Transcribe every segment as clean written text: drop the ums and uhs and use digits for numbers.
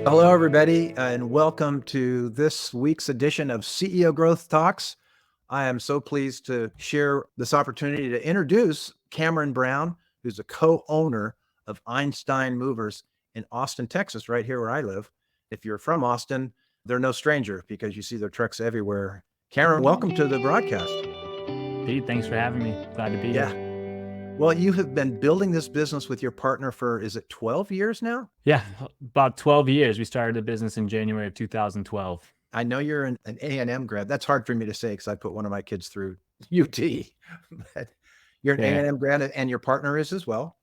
Hello, everybody, and welcome to this week's edition of CEO Growth Talks. I am so pleased to share this opportunity to introduce Cameron Brown, who's a co-owner of Einstein Movers in Austin, Texas, right here where I live. If you're from Austin, they're no stranger because you see their trucks everywhere. Cameron, welcome to the broadcast. Pete, thanks for having me. Glad to be Yeah. here. Well, you have been building this business with your partner for, is it 12 years now? Yeah, about 12 years. We started the business in January of 2012. I know you're an A&M grad. That's hard for me to say because I put one of my kids through UT. But you're an Yeah. A&M grad and your partner is as well.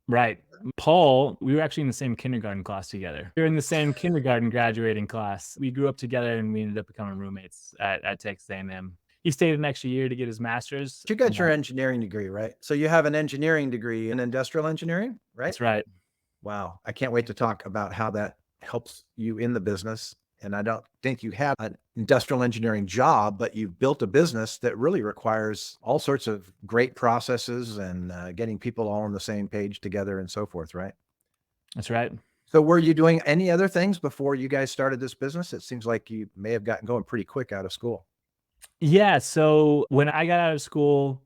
Right. Paul, we were actually in the same kindergarten class together. We were in the same kindergarten graduating class. We grew up together and we ended up becoming roommates at Texas A&M. He stayed an extra year to get his master's. You got your engineering degree, right? So you have an engineering degree in industrial engineering, right? That's right. Wow. I can't wait to talk about how that helps you in the business. And I don't think you have an industrial engineering job, but you've built a business that really requires all sorts of great processes and getting people all on the same page together and so forth, right? That's right. So were you doing any other things before you guys started this business? It seems like you may have gotten going pretty quick out of school. Yeah. So when I got out of school,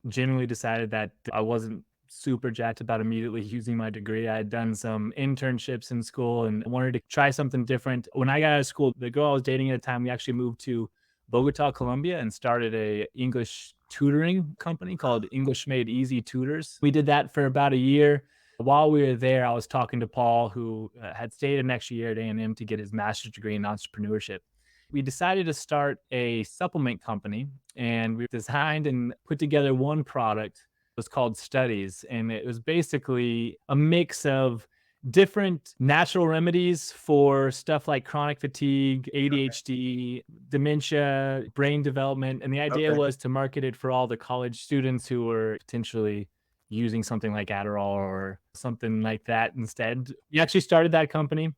genuinely decided that I wasn't super jacked about immediately using my degree. I had done some internships in school and wanted to try something different. When I got out of school, the girl I was dating at the time, we actually moved to Bogota, Colombia, and started a English tutoring company called English Made Easy Tutors. We did that for about a year. While we were there, I was talking to Paul, who had stayed an extra year at A&M to get his master's degree in entrepreneurship. We decided to start a supplement company, and we designed and put together one product. It was called Studies, and it was basically a mix of different natural remedies for stuff like chronic fatigue, ADHD, dementia, brain development. And the idea was to market it for all the college students who were potentially using something like Adderall or something like that instead. We actually started that company,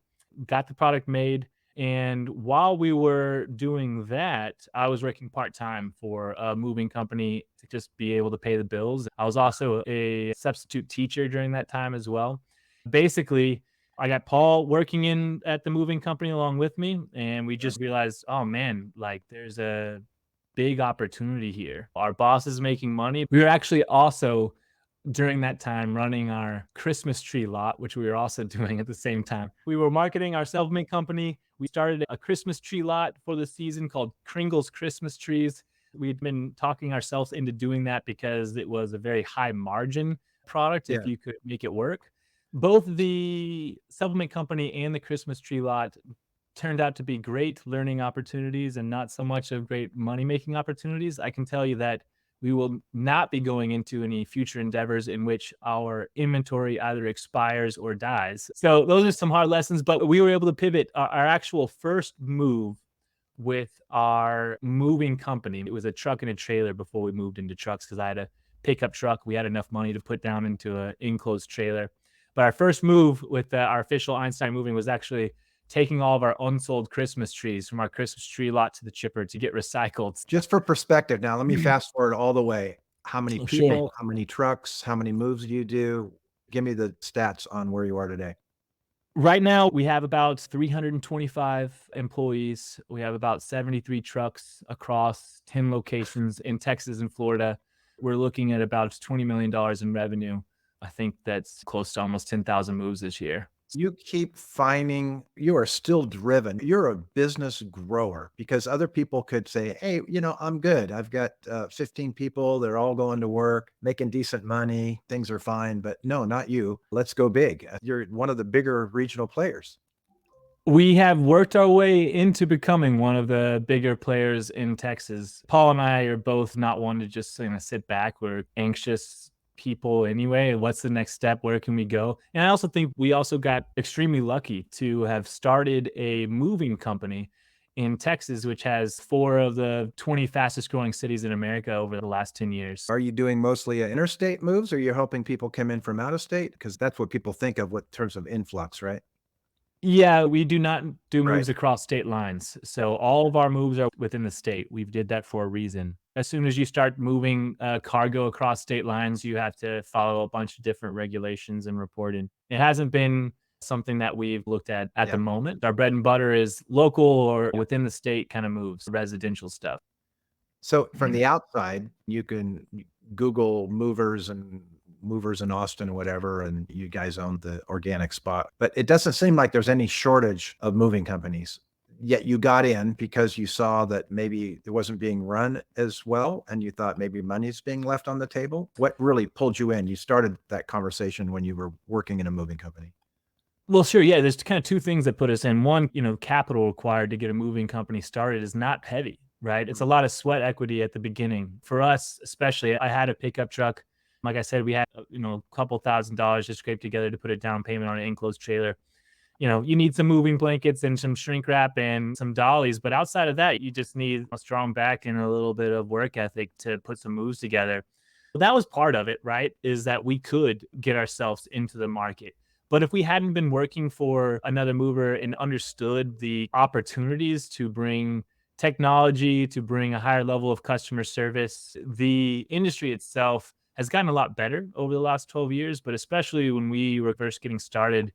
got the product made. And while we were doing that, I was working part-time for a moving company to just be able to pay the bills. I was also a substitute teacher during that time as well. Basically, I got Paul working in at the moving company along with me, and we just realized, oh man, like there's a big opportunity here. Our boss is making money. We were actually also during that time running our Christmas tree lot, which we were also doing at the same time. We were marketing our supplement company. We started a Christmas tree lot for the season called Kringle's Christmas Trees. We'd been talking ourselves into doing that because it was a very high margin product if you could make it work. Both the supplement company and the Christmas tree lot turned out to be great learning opportunities and not so much of great money-making opportunities. I can tell you that we will not be going into any future endeavors in which our inventory either expires or dies. So those are some hard lessons, but we were able to pivot. Our actual first move with our moving company, it was a truck and a trailer before we moved into trucks because I had a pickup truck. We had enough money to put down into an enclosed trailer. But our first move with our official Einstein Moving was actually taking all of our unsold Christmas trees from our Christmas tree lot to the chipper to get recycled. Just for perspective, now let me fast forward all the way. How many people, Sure. how many trucks, how many moves do you do? Give me the stats on where you are today. Right now, we have about 325 employees. We have about 73 trucks across 10 locations in Texas and Florida. We're looking at about $20 million in revenue. I think that's close to almost 10,000 moves this year. You keep finding you are still driven. You're a business grower because other people could say, hey, I'm good. I've got 15 people. They're all going to work, making decent money. Things are fine. But no, not you. Let's go big. You're one of the bigger regional players. We have worked our way into becoming one of the bigger players in Texas. Paul and I are both not one to just sit back. We're anxious people anyway. What's the next step? Where can we go? And I also think we also got extremely lucky to have started a moving company in Texas, which has 4 of the 20 fastest growing cities in America over the last 10 years. Are you doing mostly interstate moves or are you helping people come in from out of state? Because that's what people think of in terms of influx, right? Yeah, we do not do Right. moves across state lines. So all of our moves are within the state. We did that for a reason. As soon as you start moving cargo across state lines, you have to follow a bunch of different regulations and reporting. It hasn't been something that we've looked at Yeah. the moment. Our bread and butter is local or within the state kind of moves, residential stuff. So from the outside, you can Google movers in Austin or whatever, and you guys own the organic spot. But it doesn't seem like there's any shortage of moving companies. Yet you got in because you saw that maybe it wasn't being run as well, and you thought maybe money's being left on the table. What really pulled you in? You started that conversation when you were working in a moving company. Well, sure. Yeah, there's kind of two things that put us in. One, capital required to get a moving company started is not heavy, right? It's a Mm. lot of sweat equity at the beginning. For us, especially, I had a pickup truck. Like I said, we had, a couple $1,000 just scraped together to put a down payment on an enclosed trailer. You need some moving blankets and some shrink wrap and some dollies. But outside of that, you just need a strong back and a little bit of work ethic to put some moves together. That was part of it, right? Is that we could get ourselves into the market. But if we hadn't been working for another mover and understood the opportunities to bring technology, to bring a higher level of customer service, the industry itself has gotten a lot better over the last 12 years. But especially when we were first getting started,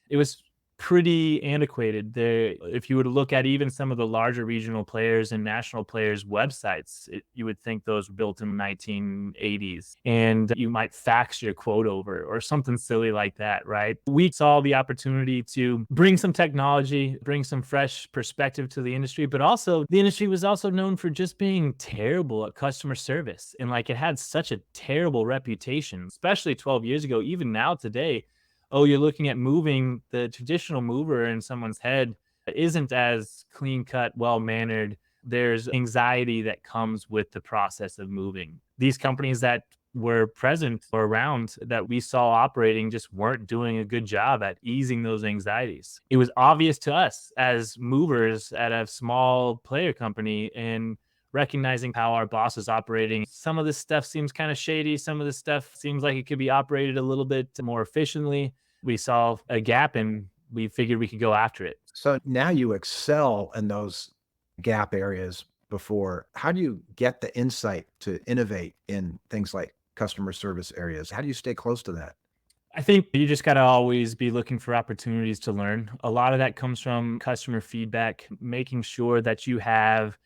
it was pretty antiquated. If you were to look at even some of the larger regional players and national players' websites, you would think those were built in the 1980s, and you might fax your quote over or something silly like that, right? We saw the opportunity to bring some technology, bring some fresh perspective to the industry, but also the industry was also known for just being terrible at customer service, and like it had such a terrible reputation, especially 12 years ago. Even now today, oh, you're looking at moving, the traditional mover in someone's head isn't as clean cut, well mannered. There's anxiety that comes with the process of moving. These companies that were present or around that we saw operating just weren't doing a good job at easing those anxieties. It was obvious to us as movers at a small player company and recognizing how our boss is operating. Some of this stuff seems kind of shady. Some of this stuff seems like it could be operated a little bit more efficiently. We saw a gap and we figured we could go after it. So now you excel in those gap areas before. How do you get the insight to innovate in things like customer service areas? How do you stay close to that? I think you just got to always be looking for opportunities to learn. A lot of that comes from customer feedback, making sure that you have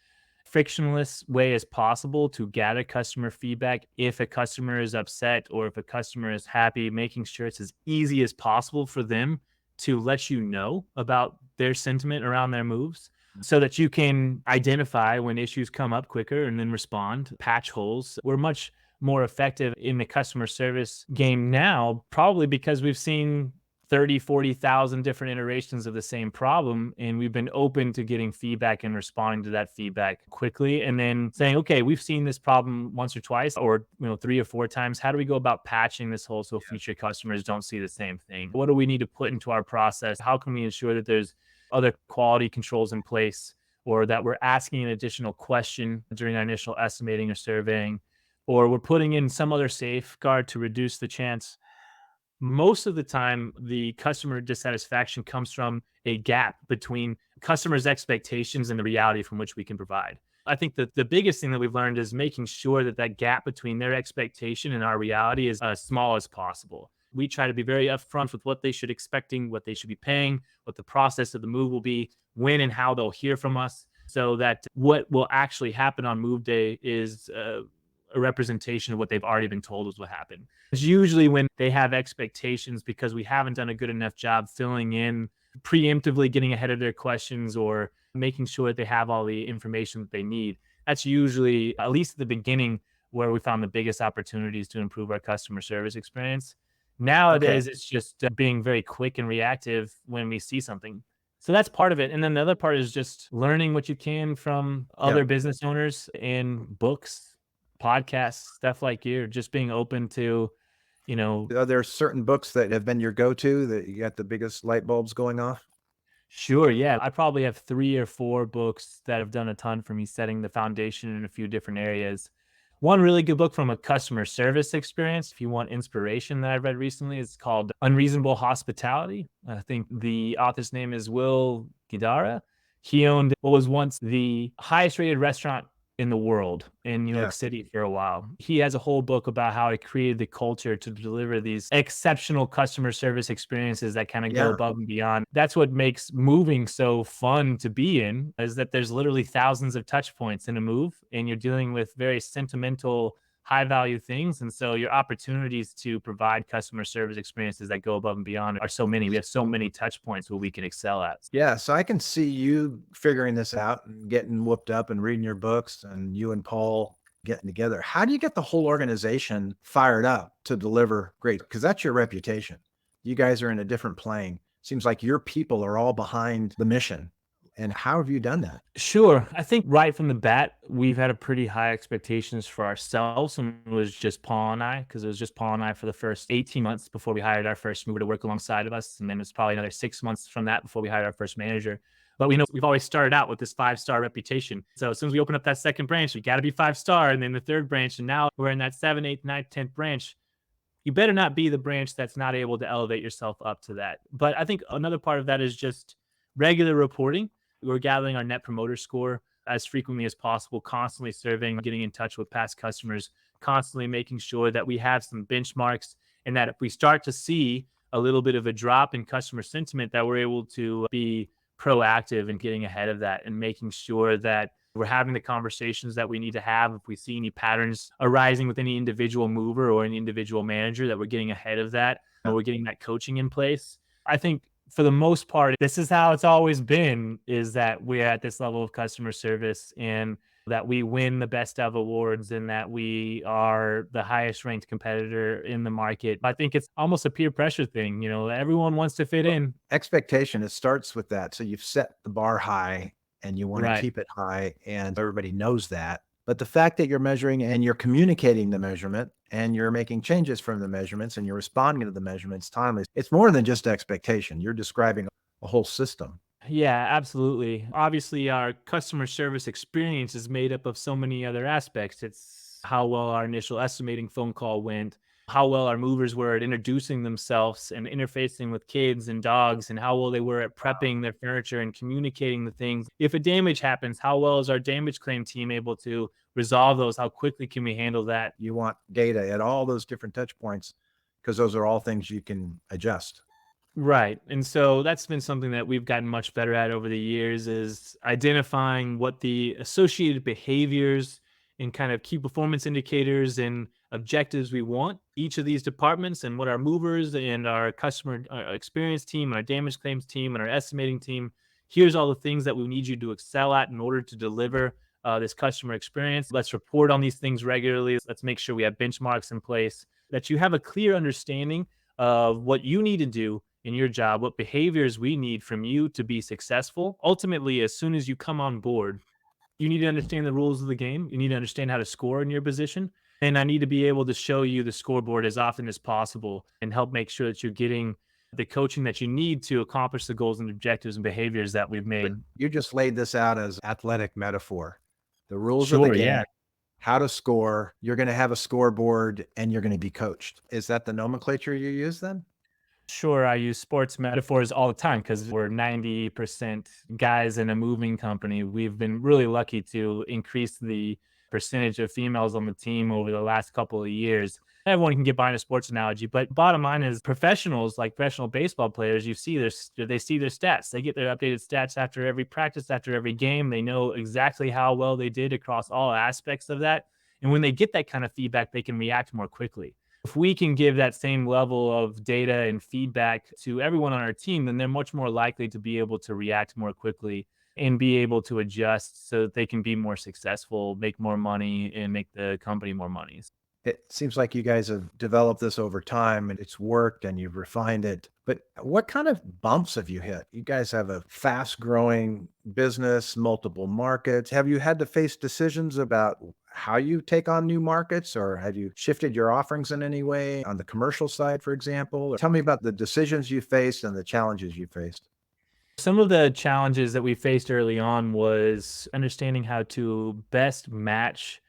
frictionless way as possible to gather customer feedback. If a customer is upset or if a customer is happy, making sure it's as easy as possible for them to let you know about their sentiment around their moves so that you can identify when issues come up quicker and then respond, patch holes. We're much more effective in the customer service game now, probably because we've seen 30, 40,000 different iterations of the same problem. And we've been open to getting feedback and responding to that feedback quickly. And then saying, okay, we've seen this problem once or twice or, 3 or 4 times. How do we go about patching this hole so future customers don't see the same thing? What do we need to put into our process? How can we ensure that there's other quality controls in place or that we're asking an additional question during our initial estimating or surveying, or we're putting in some other safeguard to reduce the chance. Most of the time, the customer dissatisfaction comes from a gap between customers' expectations and the reality from which we can provide. I think that the biggest thing that we've learned is making sure that that gap between their expectation and our reality is as small as possible. We try to be very upfront with what they should expecting, what they should be paying, what the process of the move will be, when and how they'll hear from us, so that what will actually happen on move day is a representation of what they've already been told is what happened. It's usually when they have expectations because we haven't done a good enough job filling in, preemptively getting ahead of their questions or making sure that they have all the information that they need. That's usually, at least at the beginning, where we found the biggest opportunities to improve our customer service experience. Okay. Nowadays, it's just being very quick and reactive when we see something. So that's part of it. And then the other part is just learning what you can from Yeah. other business owners in books, podcasts, stuff like you, just being open to, you know, Are there certain books that have been your go-to that you got the biggest light bulbs going off? sure, yeah. I probably have 3 or 4 books that have done a ton for me, setting the foundation in a few different areas. One really good book from a customer service experience, if you want inspiration, that I read recently, is called Unreasonable Hospitality. I think the author's name is Will Guidara. He owned what was once the highest rated restaurant in the world in New Yeah. York City for a while. He has a whole book about how he created the culture to deliver these exceptional customer service experiences that kind of go Yeah. above and beyond. That's what makes moving so fun to be in, is that there's literally thousands of touch points in a move, and you're dealing with very sentimental, high value things. And so your opportunities to provide customer service experiences that go above and beyond are so many. We have so many touch points where we can excel at. Yeah, so I can see you figuring this out and getting whooped up and reading your books and you and Paul getting together. How do you get the whole organization fired up to deliver great? Because that's your reputation. You guys are in a different plane. Seems like your people are all behind the mission. And how have you done that? Sure. I think right from the bat, we've had a pretty high expectations for ourselves. And it was just Paul and I, because it was just Paul and I for the first 18 months before we hired our first mover to work alongside of us. And then it's probably another 6 months from that before we hired our first manager. But we know we've always started out with this 5-star reputation. So as soon as we open up that second branch, we got to be 5-star. And then the third branch. And now we're in that 7th, 8th, 9th, 10th branch. You better not be the branch that's not able to elevate yourself up to that. But I think another part of that is just regular reporting. We're gathering our net promoter score as frequently as possible, constantly surveying, getting in touch with past customers, constantly making sure that we have some benchmarks, and that if we start to see a little bit of a drop in customer sentiment, that we're able to be proactive in getting ahead of that and making sure that we're having the conversations that we need to have. If we see any patterns arising with any individual mover or any individual manager, that we're getting ahead of that, or we're getting that coaching in place. I think for the most part, this is how it's always been, is that we're at this level of customer service, and that we win the best of awards, and that we are the highest ranked competitor in the market. I think it's almost a peer pressure thing. Everyone wants to fit in. Expectation, it starts with that. So you've set the bar high and you want to Right. keep it high, and everybody knows that. But the fact that you're measuring and you're communicating the measurement and you're making changes from the measurements and you're responding to the measurements timely, it's more than just expectation. You're describing a whole system. Yeah, absolutely. Obviously, our customer service experience is made up of so many other aspects. It's how well our initial estimating phone call went, how well our movers were at introducing themselves and interfacing with kids and dogs, and how well they were at prepping their furniture and communicating the things. If a damage happens, how well is our damage claim team able to resolve those? How quickly can we handle that? You want data at all those different touch points because those are all things you can adjust. Right. And so that's been something that we've gotten much better at over the years, is identifying what the associated behaviors and kind of key performance indicators and objectives we want each of these departments, and what our movers and our customer experience team and our damage claims team and our estimating team, here's all the things that we need you to excel at in order to deliver this customer experience. Let's report on these things regularly. Let's make sure we have benchmarks in place, that you have a clear understanding of what you need to do in your job, what behaviors we need from you to be successful. Ultimately, as soon as you come on board, you need to understand the rules of the game. You need to understand how to score in your position. And I need to be able to show you the scoreboard as often as possible and help make sure that you're getting the coaching that you need to accomplish the goals and objectives and behaviors that we've But made. you just laid this out as athletic metaphor. The rules of the Sure. game, Yeah. how to score, you're going to have a scoreboard and you're going to be coached. Is that the nomenclature you use then? Sure, I use sports metaphors all the time because we're 90% guys in a moving company. We've been really lucky to increase the percentage of females on the team over the last couple of years. Everyone can get behind a sports analogy, but bottom line is, professionals like professional baseball players, they see their stats. They get their updated stats after every practice, after every game. They know exactly how well they did across all aspects of that. And when they get that kind of feedback, they can react more quickly. If we can give that same level of data and feedback to everyone on our team, then they're much more likely to be able to react more quickly and be able to adjust so that they can be more successful, make more money, and make the company more money. It seems like you guys have developed this over time and it's worked and you've refined it. But what kind of bumps have you hit? You guys have a fast growing business, multiple markets. Have you had to face decisions about how you take on new markets, or have you shifted your offerings in any way on the commercial side, for example? Tell me about the decisions you faced and the challenges you faced. Some of the challenges that we faced early on was understanding how to best match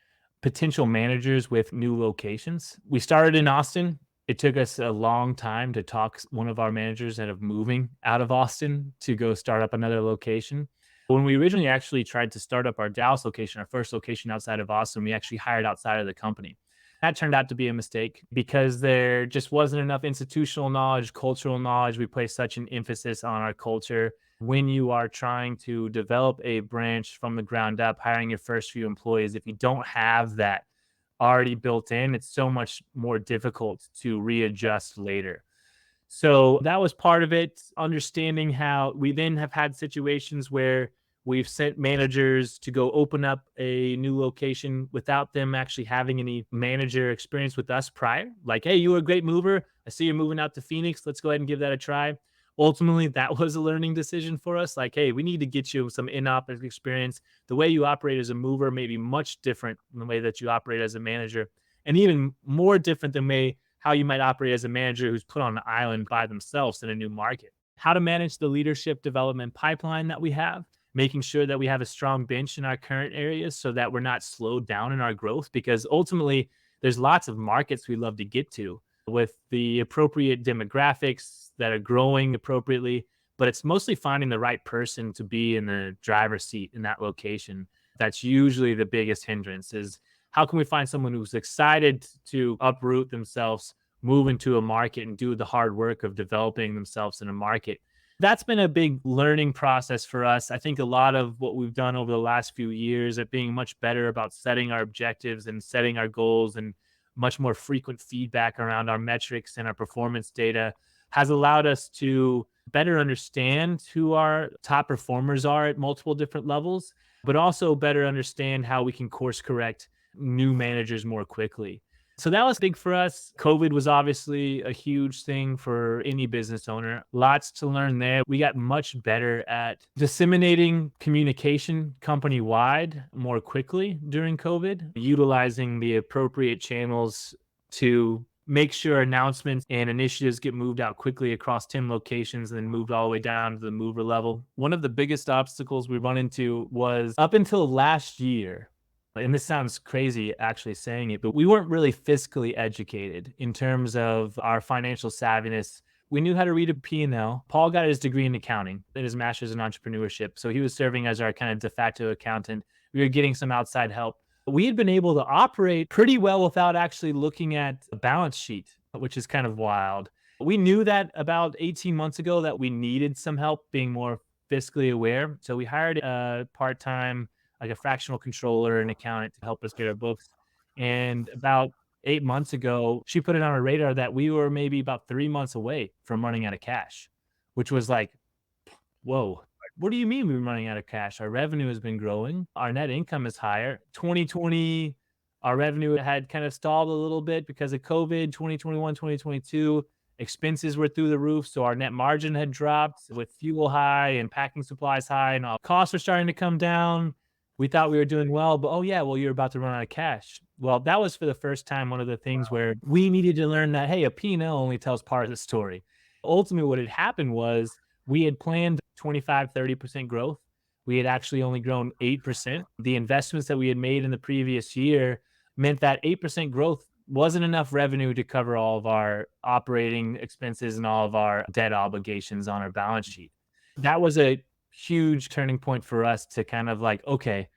potential managers with new locations. We started in Austin. It took us a long time to talk one of our managers out of moving out of Austin to go start up another location. When we originally actually tried to start up our Dallas location, our first location outside of Austin, we actually hired outside of the company. That turned out to be a mistake because there just wasn't enough institutional knowledge, cultural knowledge. We place such an emphasis on our culture. When you are trying to develop a branch from the ground up, hiring your first few employees, if you don't have that already built in, it's so much more difficult to readjust later. So that was part of it. Understanding how we then have had situations where we've sent managers to go open up a new location without them actually having any manager experience with us prior. Like, hey, you were a great mover. I see you're moving out to Phoenix. Let's go ahead and give that a try. Ultimately, that was a learning decision for us. Like, hey, we need to get you some in office experience. The way you operate as a mover may be much different than the way that you operate as a manager, and even more different than how you might operate as a manager who's put on an island by themselves in a new market. How to manage the leadership development pipeline that we have, making sure that we have a strong bench in our current areas so that we're not slowed down in our growth, because ultimately there's lots of markets we love to get to with the appropriate demographics that are growing appropriately, but it's mostly finding the right person to be in the driver's seat in that location. That's usually the biggest hindrance. Is how can we find someone who's excited to uproot themselves, move into a market, and do the hard work of developing themselves in a market? That's been a big learning process for us. I think a lot of what we've done over the last few years at being much better about setting our objectives and setting our goals, and much more frequent feedback around our metrics and our performance data has allowed us to better understand who our top performers are at multiple different levels, but also better understand how we can course correct new managers more quickly. So that was big for us. COVID was obviously a huge thing for any business owner. Lots to learn there. We got much better at disseminating communication company wide more quickly during COVID, utilizing the appropriate channels to make sure announcements and initiatives get moved out quickly across 10 locations and then moved all the way down to the mover level. One of the biggest obstacles we run into was up until last year, and this sounds crazy actually saying it, but we weren't really fiscally educated in terms of our financial savviness. We knew how to read a P&L. Paul got his degree in accounting and his master's in entrepreneurship. So he was serving as our kind of de facto accountant. We were getting some outside help. We had been able to operate pretty well without actually looking at a balance sheet, which is kind of wild. We knew that about 18 months ago that we needed some help being more fiscally aware. So we hired a part-time, like a fractional controller and accountant to help us get our books. And about 8 months ago, she put it on our radar that we were maybe about 3 months away from running out of cash, which was like, whoa, what do you mean we're running out of cash? Our revenue has been growing. Our net income is higher. 2020, our revenue had kind of stalled a little bit because of COVID. 2021, 2022, expenses were through the roof. So our net margin had dropped with fuel high and packing supplies high, and all costs were starting to come down. We thought we were doing well, but oh yeah, well, you're about to run out of cash. Well, that was for the first time one of the things where we needed to learn that, hey, a P&L only tells part of the story. Ultimately, what had happened was we had planned 25, 30% growth. We had actually only grown 8%. The investments that we had made in the previous year meant that 8% growth wasn't enough revenue to cover all of our operating expenses and all of our debt obligations on our balance sheet. That was a huge turning point for us to kind of like, okay,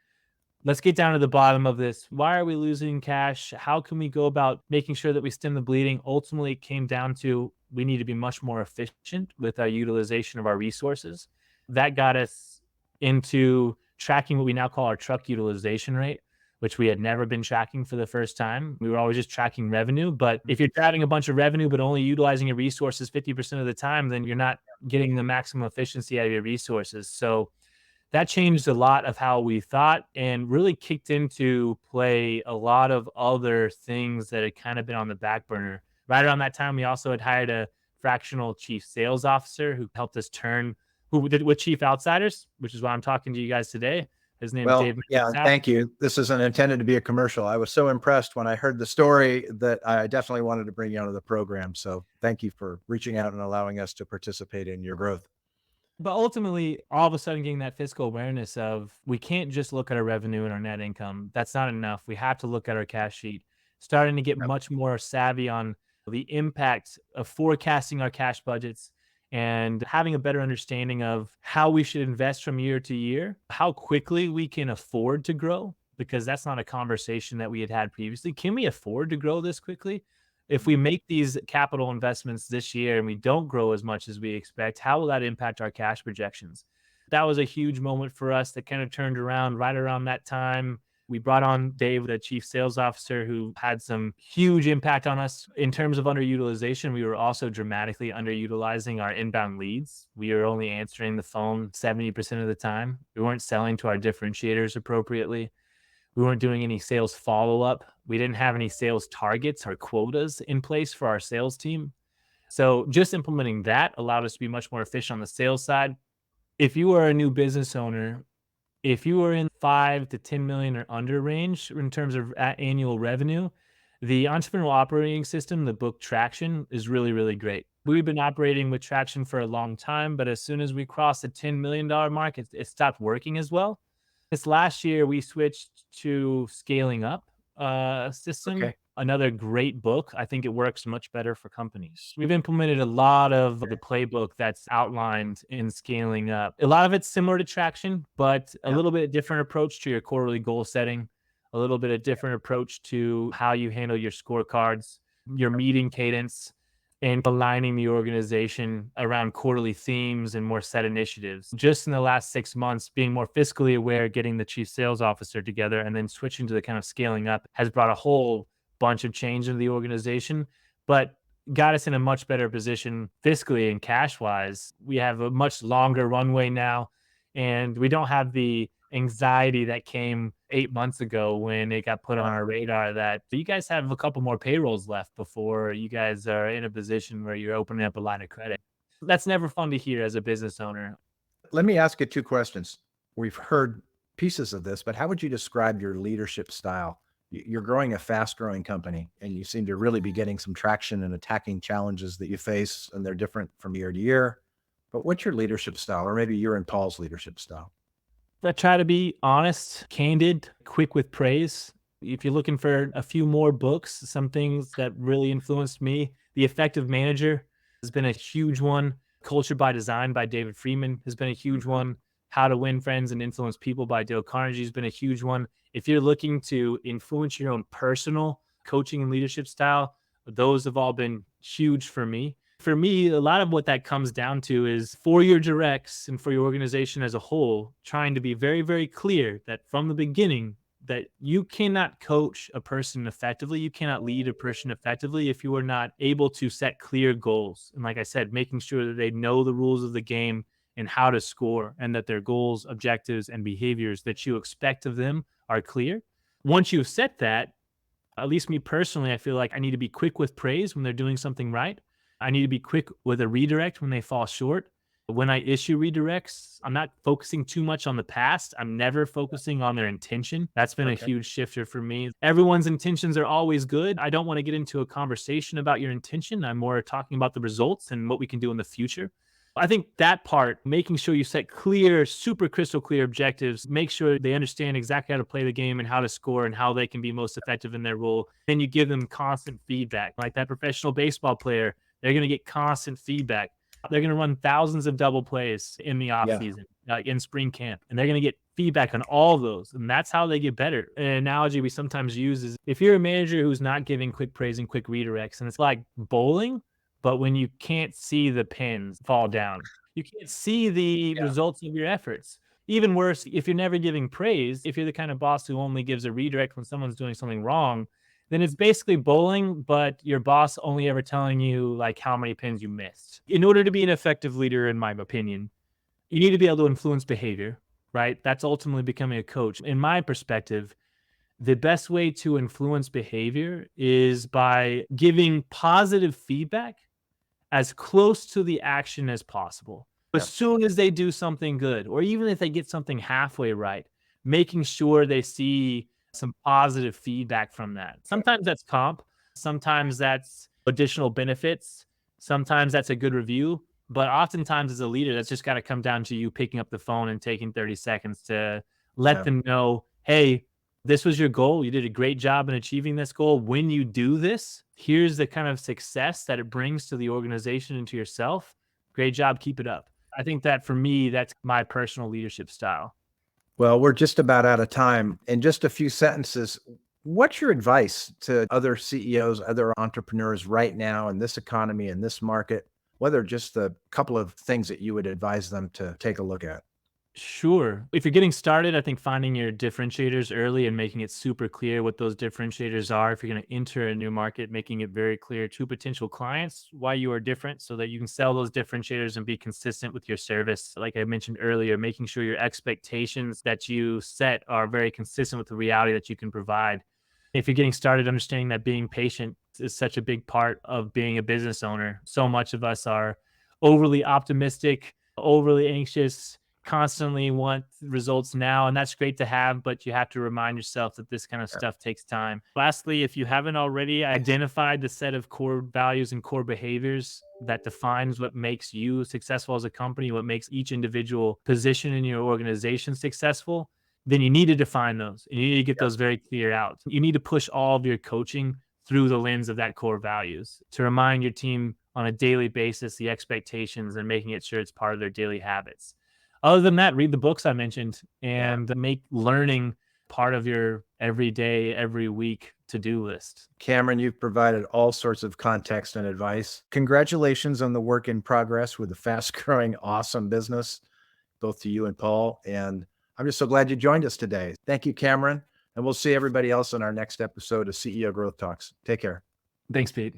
let's get down to the bottom of this. Why are we losing cash? How can we go about making sure that we stem the bleeding? Ultimately, it came down to we need to be much more efficient with our utilization of our resources. That got us into tracking what we now call our truck utilization rate, which we had never been tracking for the first time. We were always just tracking revenue. But if you're tracking a bunch of revenue, but only utilizing your resources 50% of the time, then you're not getting the maximum efficiency out of your resources. So that changed a lot of how we thought and really kicked into play a lot of other things that had kind of been on the back burner. Right around that time, we also had hired a fractional chief sales officer who helped us turn, who did with Chief Outsiders, which is why I'm talking to you guys today. His name is Well, Dave. yeah, thank you. This isn't intended to be a commercial. I was so impressed when I heard the story that I definitely wanted to bring you onto the program. So thank you for reaching out and allowing us to participate in your growth. But ultimately, all of a sudden getting that fiscal awareness of we can't just look at our revenue and our net income. That's not enough. We have to look at our cash sheet. Starting to get Yep. much more savvy on the impact of forecasting our cash budgets and having a better understanding of how we should invest from year to year, how quickly we can afford to grow, because that's not a conversation that we had had previously. Can we afford to grow this quickly? If we make these capital investments this year and we don't grow as much as we expect, how will that impact our cash projections? That was a huge moment for us that kind of turned around right around that time. We brought on Dave, the chief sales officer, who had some huge impact on us in terms of underutilization. We were also dramatically underutilizing our inbound leads. We were only answering the phone 70% of the time. We weren't selling to our differentiators appropriately. We weren't doing any sales follow up. We didn't have any sales targets or quotas in place for our sales team. So just implementing that allowed us to be much more efficient on the sales side. If you are a new business owner, if you are in 5 to 10 million or under range in terms of annual revenue, the entrepreneurial operating system, the book Traction, is really, really great. We've been operating with Traction for a long time, but as soon as we crossed the $10 million mark, it stopped working as well. This last year, we switched to Scaling Up system. Okay. Another great book. I think it works much better for companies. We've implemented a lot of the playbook that's outlined in Scaling Up. A lot of it's similar to Traction, but a Yeah. little bit different approach to your quarterly goal setting, a little bit of different approach to how you handle your scorecards, your meeting cadence, and aligning the organization around quarterly themes and more set initiatives. Just in the last 6 months, being more fiscally aware, getting the chief sales officer together, and then switching to the kind of scaling up has brought a whole bunch of change into the organization, but got us in a much better position fiscally and cash wise. We have a much longer runway now, and we don't have the anxiety that came 8 months ago when it got put on our radar that you guys have a couple more payrolls left before you guys are in a position where you're opening up a line of credit. That's never fun to hear as a business owner. Let me ask you two questions. We've heard pieces of this, but how would you describe your leadership style? You're growing a fast growing company and you seem to really be getting some traction and attacking challenges that you face, and they're different from year to year. But what's your leadership style? Or maybe you're in Paul's leadership style. I try to be honest, candid, quick with praise. If you're looking for a few more books, some things that really influenced me, The Effective Manager has been a huge one. Culture by Design by David Freeman has been a huge one. How to Win Friends and Influence People by Dale Carnegie has been a huge one. If you're looking to influence your own personal coaching and leadership style, those have all been huge for me. For me, a lot of what that comes down to is for your directs and for your organization as a whole, trying to be very, very clear that from the beginning, that you cannot coach a person effectively. You cannot lead a person effectively if you are not able to set clear goals. And like I said, making sure that they know the rules of the game and how to score, and that their goals, objectives, and behaviors that you expect of them are clear. Once you've set that, at least me personally, I feel like I need to be quick with praise when they're doing something right. I need to be quick with a redirect when they fall short. When I issue redirects, I'm not focusing too much on the past. I'm never focusing on their intention. That's been a Okay. huge shifter for me. Everyone's intentions are always good. I don't want to get into a conversation about your intention. I'm more talking about the results and what we can do in the future. I think that part, making sure you set clear, super crystal clear objectives, make sure they understand exactly how to play the game and how to score and how they can be most effective in their role. Then you give them constant feedback. Like that professional baseball player, they're going to get constant feedback. They're going to run thousands of double plays in the off Yeah. season, in spring camp, and they're going to get feedback on all of those. And that's how they get better. An analogy we sometimes use is if you're a manager who's not giving quick praise and quick redirects, and it's like bowling, but when you can't see the pins fall down, you can't see the Yeah. results of your efforts. Even worse, if you're never giving praise, if you're the kind of boss who only gives a redirect when someone's doing something wrong, then it's basically bowling, but your boss only ever telling you like how many pins you missed. In order to be an effective leader, in my opinion, you need to be able to influence behavior, right? That's ultimately becoming a coach. In my perspective, the best way to influence behavior is by giving positive feedback as close to the action as possible. Yeah. As soon as they do something good, or even if they get something halfway right, making sure they see some positive feedback from that. Sometimes that's comp, sometimes that's additional benefits, sometimes that's a good review. But oftentimes, as a leader, that's just got to come down to you picking up the phone and taking 30 seconds to let Yeah. them know, hey, this was your goal. You did a great job in achieving this goal. When you do this, here's the kind of success that it brings to the organization and to yourself. Great job. Keep it up. I think that for me, that's my personal leadership style. Well, we're just about out of time. In just a few sentences, what's your advice to other CEOs, other entrepreneurs right now in this economy, in this market? What are just the couple of things that you would advise them to take a look at? Sure. If you're getting started, I think finding your differentiators early and making it super clear what those differentiators are. If you're going to enter a new market, making it very clear to potential clients why you are different so that you can sell those differentiators and be consistent with your service. Like I mentioned earlier, making sure your expectations that you set are very consistent with the reality that you can provide. If you're getting started, understanding that being patient is such a big part of being a business owner. So much of us are overly optimistic, overly anxious, constantly want results now, and that's great to have, but you have to remind yourself that this kind of Yeah. stuff takes time. Lastly, if you haven't already identified the set of core values and core behaviors that defines what makes you successful as a company, what makes each individual position in your organization successful, then you need to define those. And you need to get those very clear out. You need to push all of your coaching through the lens of that core values to remind your team on a daily basis the expectations and making it sure it's part of their daily habits. Other than that, read the books I mentioned Yeah. and make learning part of your every day, every week to-do list. Cameron, you've provided all sorts of context and advice. Congratulations on the work in progress with a fast growing, awesome business, both to you and Paul. And I'm just so glad you joined us today. Thank you, Cameron. And we'll see everybody else in our next episode of CEO Growth Talks. Take care. Thanks, Pete.